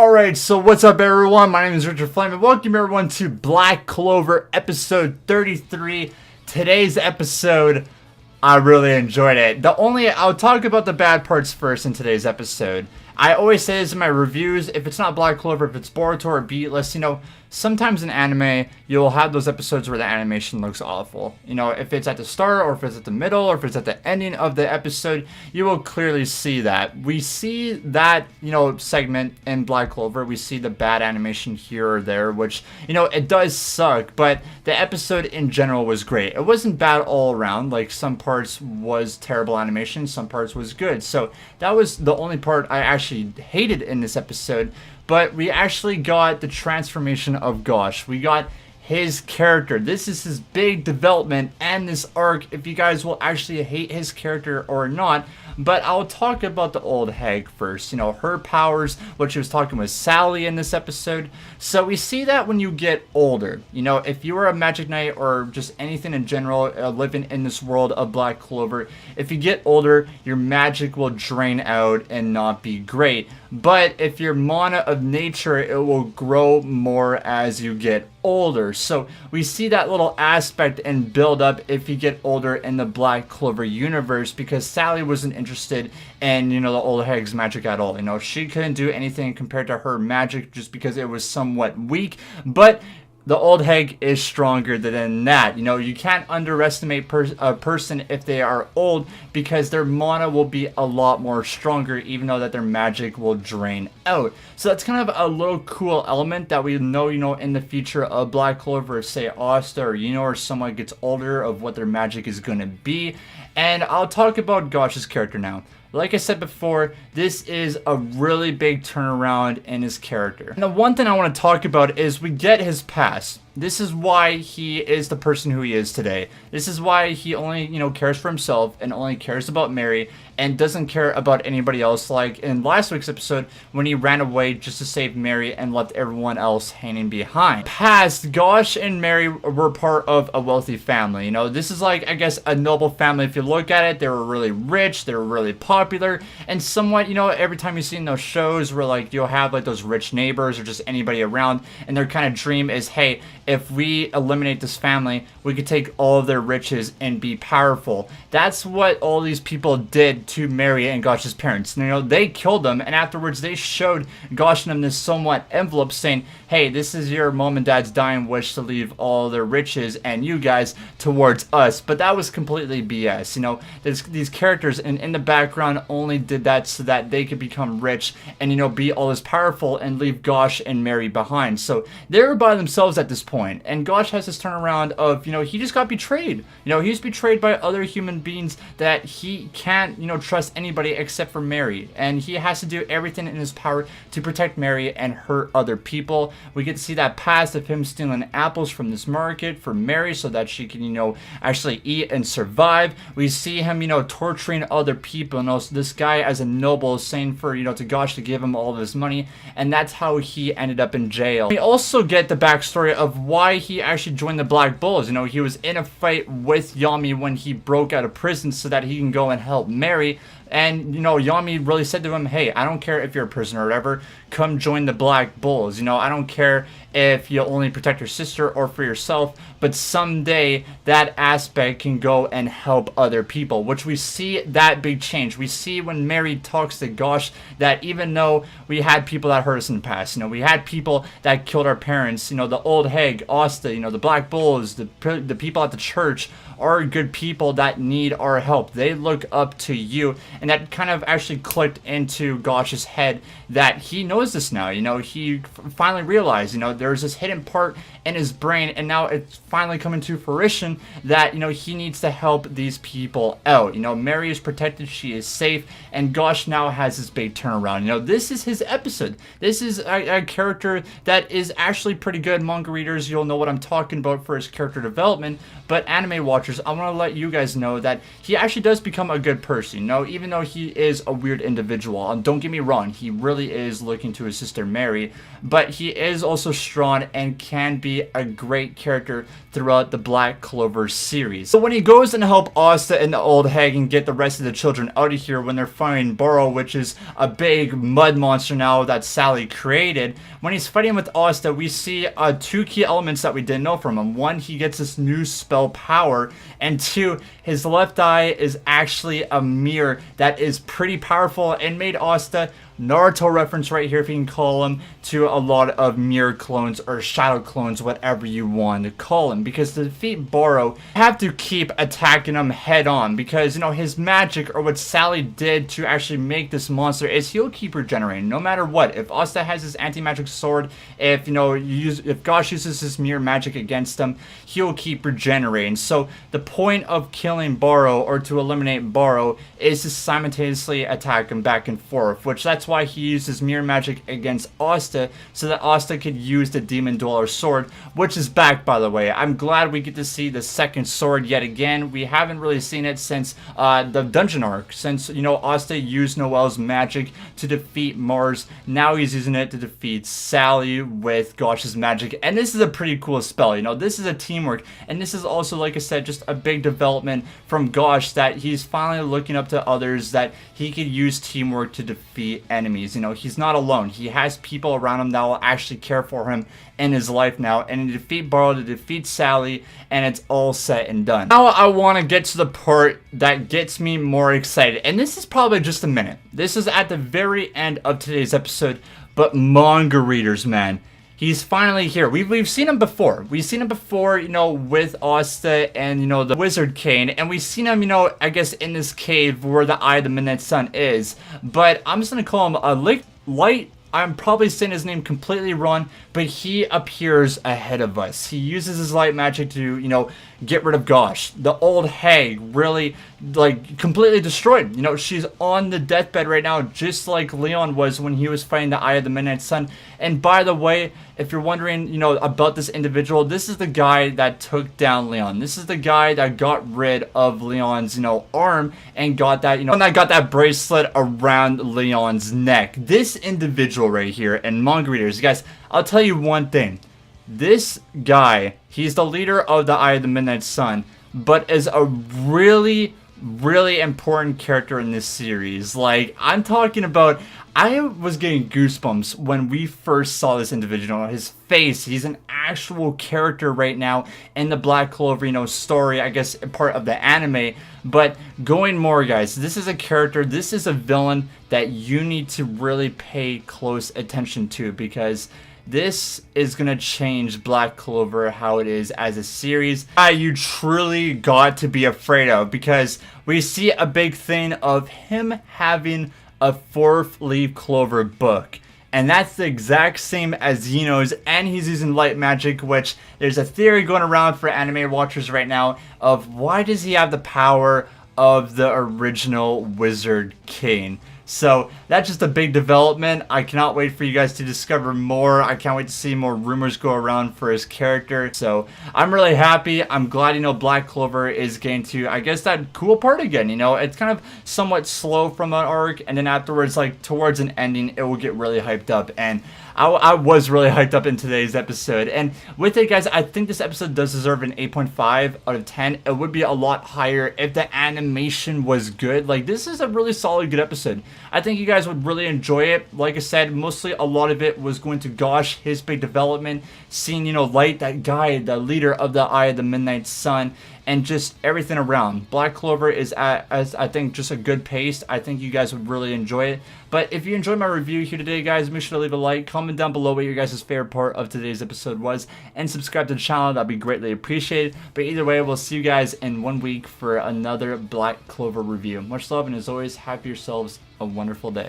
Alright, so what's up everyone? My name is Richard Flame and welcome everyone to Black Clover episode 33. Today's episode, I really enjoyed it. I'll talk about the bad parts first in today's episode. I always say this in my reviews, if it's not Black Clover, if it's Boruto or Beatless, sometimes in anime, you'll have those episodes where the animation looks awful. If it's at the start, or if it's at the middle, or if it's at the ending of the episode, you will clearly see that. We see that, segment in Black Clover. We see the bad animation here or there, which, it does suck, but the episode in general was great. It wasn't bad all around. Like, some parts was terrible animation, some parts was good. So that was the only part I actually hated in this episode. But we actually got the transformation of Gauche. We got his character. This is his big development and this arc, if you guys will actually hate his character or not. But I'll talk about the old hag first. Her powers, what she was talking with Sally in this episode. So we see that when you get older, if you are a magic knight or just anything in general living in this world of Black Clover, if you get older, your magic will drain out and not be great. But if you're mana of nature, it will grow more as you get older. So we see that little aspect and build up if you get older in the Black Clover universe, because Sally wasn't interested in, the old hag's magic at all. She couldn't do anything compared to her magic just because it was somewhat weak. But the old hag is stronger than that. You can't underestimate a person if they are old, because their mana will be a lot more stronger, even though that their magic will drain out. So that's kind of a little cool element that we know, in the future of Black Clover, say Asta or someone gets older, of what their magic is going to be. And I'll talk about Gauche's character now. Like I said before, this is a really big turnaround in his character. And the one thing I want to talk about is we get his past. This is why he is the person who he is today. This is why he only, cares for himself and only cares about Mary and doesn't care about anybody else, like in last week's episode when he ran away just to save Mary and left everyone else hanging behind. Past, Gauche and Mary were part of a wealthy family. This is like, I guess, a noble family. If you look at it, they were really rich, they were really popular, and somewhat, every time you see in those shows where like you'll have like those rich neighbors or just anybody around, and their kind of dream is, hey, if we eliminate this family, we could take all of their riches and be powerful. That's what all these people did to Mary and Gauche's parents. They killed them, and afterwards they showed Gauche and them this somewhat envelope saying, hey, this is your mom and dad's dying wish to leave all their riches and you guys towards us. But that was completely BS. These characters in the background only did that so that they could become rich and, be all this powerful and leave Gauche and Mary behind. So they were by themselves at this point. And Gauche has this turnaround of, he just got betrayed. He's betrayed by other human beings that he can't, trust anybody except for Mary. And he has to do everything in his power to protect Mary and hurt other people. We get to see that past of him stealing apples from this market for Mary so that she can, actually eat and survive. We see him, torturing other people. And also this guy as a noble saying for, to Gauche to give him all of his money. And that's how he ended up in jail. We also get the backstory of why he actually joined the Black Bulls. He was in a fight with Yami when he broke out of prison so that he can go and help Mary. And, Yami really said to him, hey, I don't care if you're a prisoner or whatever, come join the Black Bulls. I don't care if you only protect your sister or for yourself, but someday that aspect can go and help other people, which we see that big change. We see when Mary talks to Gauche that even though we had people that hurt us in the past, we had people that killed our parents, the old hag, Asta, the Black Bulls, the people at the church are good people that need our help. They look up to you. And that kind of actually clicked into Gauche's head that he knows this now. He finally realized, there's this hidden part in his brain, and now it's finally coming to fruition that, he needs to help these people out. Mary is protected, she is safe, and Gauche now has this big turnaround. This is his episode. This is a character that is actually pretty good. Manga readers watchers, you'll know what I'm talking about for his character development, but anime watchers, I want to let you guys know that he actually does become a good person, you know, even though he is a weird individual. And don't get me wrong, he really is looking to his sister Mary, but he is also strong and can be a great character throughout the Black Clover series. So when he goes and help Asta and the old hag and get the rest of the children out of here when they're fighting Burrow, which is a big mud monster now that Sally created, when he's fighting with Asta, we see two key elements that we didn't know from him. One, he gets this new spell power, and two, his left eye is actually a mirror that is pretty powerful and made Asta, Naruto reference right here if you can call him, to a lot of mirror clones or shadow clones, whatever you want to call him. Because to defeat Burrow, you have to keep attacking him head on, because, you know, his magic, or what Sally did to actually make this monster, is he'll keep regenerating no matter what. If Asta has his anti-magic sword, if, you know, if Gauche uses his mirror magic against him, he'll keep regenerating. So the point of killing Burrow, or to eliminate Burrow, is to simultaneously attack him back and forth, which that's why he uses mirror magic against Asta, so that Asta could use the Demon Dweller sword, which is back, by the way. I'm glad we get to see the second sword yet again. We haven't really seen it since the dungeon arc, since, you know, Asta used Noelle's magic to defeat Mars. Now he's using it to defeat Sally with Gauche's magic, and this is a pretty cool spell. You know, this is a teamwork, and this is also, like I said, just a big development from Gauche, that he's finally looking up to others, that he could use teamwork to defeat enemies. You know, he's not alone. He has people around him that will actually care for him in his life now, and to defeat Burrow, to defeat Sally, and it's all set and done. Now I want to get to the part that gets me more excited, and this is probably just a minute. This is at the very end of today's episode, but manga readers, man, he's finally here. We've seen him before. We've seen him before, you know, with Asta and, you know, the Wizard Cane. And we've seen him, you know, I guess in this cave where the Eye of the Midnight Sun is. But I'm just going to call him a Light. I'm probably saying his name completely wrong, but he appears ahead of us. He uses his light magic to, you know, get rid of Gauche. The old hag really, like, completely destroyed. You know, she's on the deathbed right now, just like Leon was when he was fighting the Eye of the Midnight Sun. And by the way, if you're wondering, you know, about this individual, this is the guy that took down Leon. This is the guy that got rid of Leon's, you know, arm and got that, you know, and that got that bracelet around Leon's neck. This individual right here, and manga readers, guys, I'll tell you one thing. This guy, he's the leader of the Eye of the Midnight Sun, but is a really important character in this series. Like, I'm talking about, I was getting goosebumps when we first saw this individual. His face, he's an actual character right now in the Black Clover, you know, story, I guess, part of the anime. But going more, guys, this is a character, this is a villain that you need to really pay close attention to, because this is going to change Black Clover, how it is as a series. You truly got to be afraid of, because we see a big thing of him having a 4-leaf clover book. And that's the exact same as Xeno's, and he's using light magic, which there's a theory going around for anime watchers right now of why does he have the power of the original Wizard King. So that's just a big development. I cannot wait for you guys to discover more. I can't wait to see more rumors go around for his character. So I'm really happy. I'm glad, you know, Black Clover is getting to, I guess, that cool part again. You know, it's kind of somewhat slow from an arc, and then afterwards, like towards an ending, it will get really hyped up. And I was really hyped up in today's episode. And with it, guys, I think this episode does deserve an 8.5 out of 10. It would be a lot higher if the animation was good. Like, this is a really solid, good episode. I think you guys would really enjoy it. Like I said, mostly a lot of it was going to Gauche, his big development, seeing, you know, Light, that guy, the leader of the Eye of the Midnight Sun, and just everything around. Black Clover is at, as I think, just a good pace. I think you guys would really enjoy it. But if you enjoyed my review here today, guys, make sure to leave a like, comment down below what your guys' favorite part of today's episode was, and subscribe to the channel. That'd be greatly appreciated. But either way, we'll see you guys in 1 week for another Black Clover review. Much love, and as always, have yourselves a wonderful day.